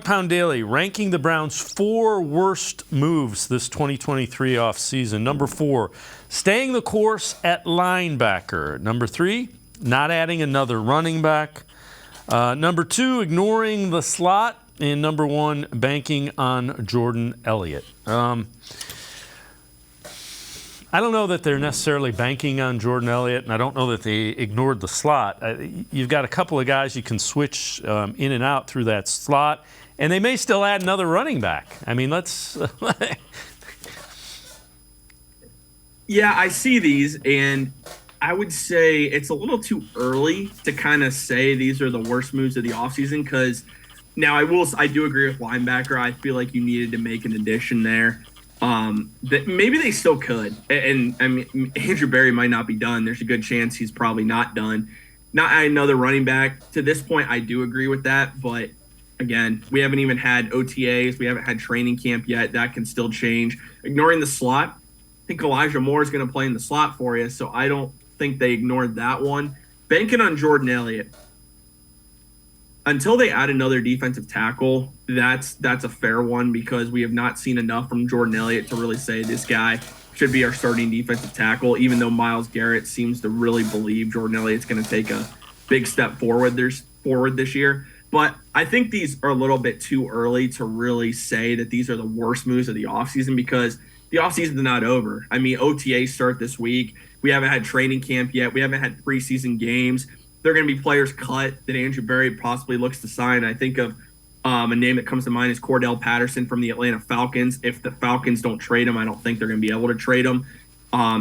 Pound Daily, ranking the Browns' 4 worst moves this 2023 offseason. Number 4, staying the course at linebacker. Number 3, not adding another running back. Number 2, ignoring the slot. And number 1, banking on Jordan Elliott. I don't know that they're necessarily banking on Jordan Elliott, and I don't know that they ignored the slot. You've got a couple of guys you can switch in and out through that slot, and they may still add another running back. I mean, let's... Yeah, I see these, and I would say it's a little too early to kind of say these are the worst moves of the offseason, because now I do agree with linebacker. I feel like you needed to make an addition there. That maybe they still could. And I mean, Andrew Berry might not be done. There's a good chance he's probably not done. Not another running back. To this point, I do agree with that. But again, we haven't even had OTAs. We haven't had training camp yet. That can still change. Ignoring the slot, I think Elijah Moore is going to play in the slot for you. So I don't think they ignored that one. Banking on Jordan Elliott. Until they add another defensive tackle, that's a fair one, because we have not seen enough from Jordan Elliott to really say this guy should be our starting defensive tackle, even though Myles Garrett seems to really believe Jordan Elliott's going to take a big step forward this year. But I think these are a little bit too early to really say that these are the worst moves of the offseason, because the offseason is not over. I mean, OTAs start this week. We haven't had training camp yet. We haven't had preseason games. There are going to be players cut that Andrew Berry possibly looks to sign. I think of a name that comes to mind is Cordell Patterson from the Atlanta Falcons. If the Falcons don't trade him, I don't think they're going to be able to trade him.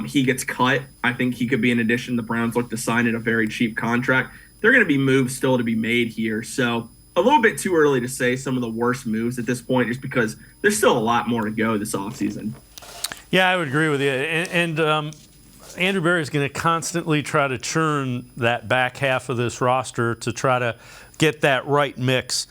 He gets cut. I think he could be an addition the Browns look to sign at a very cheap contract. There are going to be moves still to be made here. So a little bit too early to say some of the worst moves at this point, just because there's still a lot more to go this offseason. Yeah, I would agree with you. And Andrew Berry is going to constantly try to churn that back half of this roster to try to get that right mix